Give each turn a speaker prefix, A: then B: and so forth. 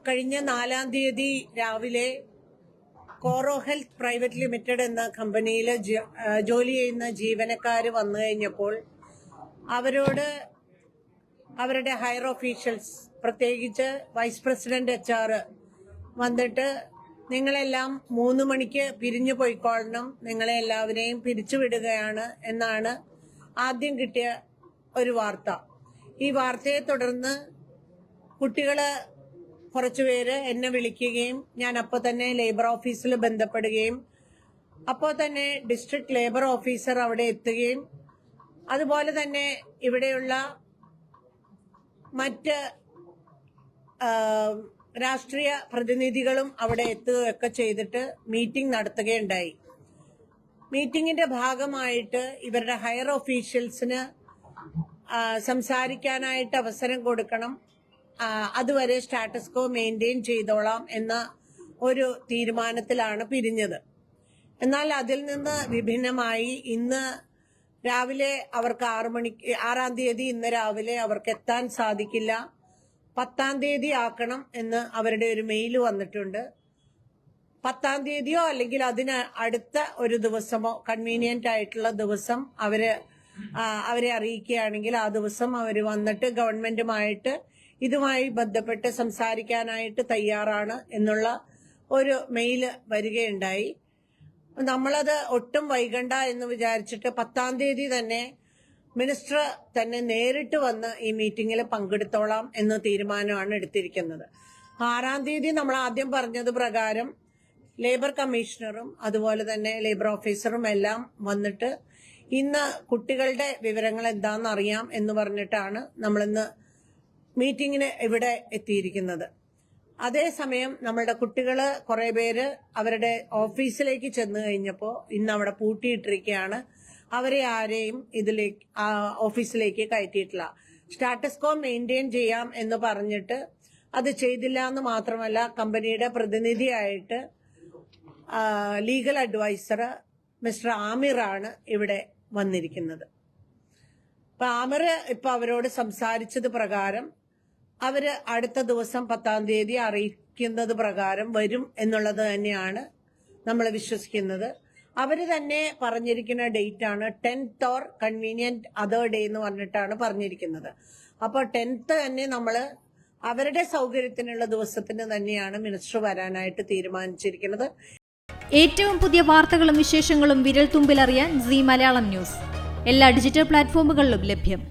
A: കഴിഞ്ഞ 4-ാം തീയതി രാവിലെ കോറോ ഹെൽത്ത് പ്രൈവറ്റ് ലിമിറ്റഡ് എന്ന കമ്പനിയിൽ ജോലി ചെയ്യുന്ന ജീവനക്കാർ വന്നു കഴിഞ്ഞപ്പോൾ അവരോട് അവരുടെ ഹയർ ഓഫീഷ്യൽസ്, പ്രത്യേകിച്ച് വൈസ് പ്രസിഡന്റ് HR വന്നിട്ട് നിങ്ങളെല്ലാം 3 മണിക്ക് പിരിഞ്ഞു പോയിക്കൊള്ളണം, നിങ്ങളെ എല്ലാവരെയും പിരിച്ചുവിടുകയാണ് എന്നാണ് ആദ്യം കിട്ടിയ ഒരു വാർത്ത. ഈ വാർത്തയെ തുടർന്ന് കുട്ടികള് കുറച്ചുപേര് എന്നെ വിളിക്കുകയും ഞാൻ അപ്പോൾ തന്നെ ലേബർ ഓഫീസിൽ ബന്ധപ്പെടുകയും അപ്പോൾ തന്നെ ഡിസ്ട്രിക്ട് ലേബർ ഓഫീസർ അവിടെ എത്തുകയും അതുപോലെ തന്നെ ഇവിടെയുള്ള മറ്റ് രാഷ്ട്രീയ പ്രതിനിധികളും അവിടെ എത്തുകയൊക്കെ ചെയ്തിട്ട് മീറ്റിംഗ് നടത്തുകയുണ്ടായി. മീറ്റിംഗിന്റെ ഭാഗമായിട്ട് ഇവരുടെ ഹയർ ഓഫീഷ്യൽസിന് സംസാരിക്കാനായിട്ട് അവസരം കൊടുക്കണം, അതുവരെ സ്റ്റാറ്റസ് കോ മെയിൻറ്റെയിൻ ചെയ്തോളാം എന്ന ഒരു തീരുമാനത്തിലാണ് പിരിഞ്ഞത്. എന്നാൽ അതിൽ നിന്ന് വിഭിന്നമായി ഇന്ന് രാവിലെ അവർക്ക് 6-ാം തീയതി ഇന്ന് രാവിലെ അവർക്ക് എത്താൻ സാധിക്കില്ല, 10-ാം തീയതി ആക്കണം എന്ന് അവരുടെ ഒരു മെയിൽ വന്നിട്ടുണ്ട്. 10-ാം തീയതിയോ അല്ലെങ്കിൽ അതിന് അടുത്ത ഒരു ദിവസമോ കൺവീനിയന്റ് ആയിട്ടുള്ള ദിവസം അവരെ അറിയിക്കുകയാണെങ്കിൽ ആ ദിവസം അവർ വന്നിട്ട് ഗവൺമെന്റുമായിട്ട് ഇതുമായി ബന്ധപ്പെട്ട് സംസാരിക്കാനായിട്ട് തയ്യാറാണ് എന്നുള്ള ഒരു മെയിൽ വരികയുണ്ടായി. നമ്മളത് ഒട്ടും വൈകണ്ട എന്ന് വിചാരിച്ചിട്ട് 10-ാം തീയതി തന്നെ മിനിസ്റ്റർ തന്നെ നേരിട്ട് വന്ന് ഈ മീറ്റിംഗിൽ പങ്കെടുത്തോളാം എന്ന തീരുമാനമാണ് എടുത്തിരിക്കുന്നത്. 6-ാം തീയതി നമ്മൾ ആദ്യം പറഞ്ഞത് പ്രകാരം ലേബർ കമ്മീഷണറും അതുപോലെ തന്നെ ലേബർ ഓഫീസറും എല്ലാം വന്നിട്ട് ഇന്ന് കുട്ടികളുടെ വിവരങ്ങൾ എന്താണെന്ന് അറിയാം എന്ന് പറഞ്ഞിട്ടാണ് നമ്മളിന്ന് മീറ്റിങ്ങിന് ഇവിടെ എത്തിയിരിക്കുന്നത്. അതേസമയം നമ്മളുടെ കുട്ടികള് കുറെ പേര് അവരുടെ ഓഫീസിലേക്ക് ചെന്ന് കഴിഞ്ഞപ്പോൾ ഇന്ന് അവിടെ പൂട്ടിയിട്ടിരിക്കുകയാണ്. അവരെ ആരെയും ഇതിലേക്ക് ഓഫീസിലേക്ക് കയറ്റിയിട്ടില്ല. സ്റ്റാറ്റസ് കോ മെയിൻറ്റെയിൻ ചെയ്യാം എന്ന് പറഞ്ഞിട്ട് അത് ചെയ്തില്ല എന്ന് മാത്രമല്ല, കമ്പനിയുടെ പ്രതിനിധിയായിട്ട് ലീഗൽ അഡ്വൈസർ മിസ്റ്റർ ആമിറാണ് ഇവിടെ വന്നിരിക്കുന്നത്. അപ്പൊ ആമിർ ഇപ്പൊ അവരോട് സംസാരിച്ചത് പ്രകാരം അവര് അടുത്ത ദിവസം 10-ാം തീയതി അറിയിക്കുന്നത് പ്രകാരം വരും എന്നുള്ളത് തന്നെയാണ് നമ്മൾ വിശ്വസിക്കുന്നത്. അവര് തന്നെ പറഞ്ഞിരിക്കുന്ന ഡേറ്റ് ആണ് 10th or convenient other day എന്ന് പറഞ്ഞിട്ടാണ് പറഞ്ഞിരിക്കുന്നത്. അപ്പോൾ 10th തന്നെ നമ്മള് അവരുടെ സൗകര്യത്തിനുള്ള ദിവസത്തിന് തന്നെയാണ് മിനിസ്റ്റർ വരാനായിട്ട് തീരുമാനിച്ചിരിക്കുന്നത്.
B: ഏറ്റവും പുതിയ വാർത്തകളും വിശേഷങ്ങളും വിരൽ തുമ്പിലറിയാൻ സീ മലയാളം ന്യൂസ് എല്ലാ ഡിജിറ്റൽ പ്ലാറ്റ്ഫോമുകളിലും ലഭ്യം.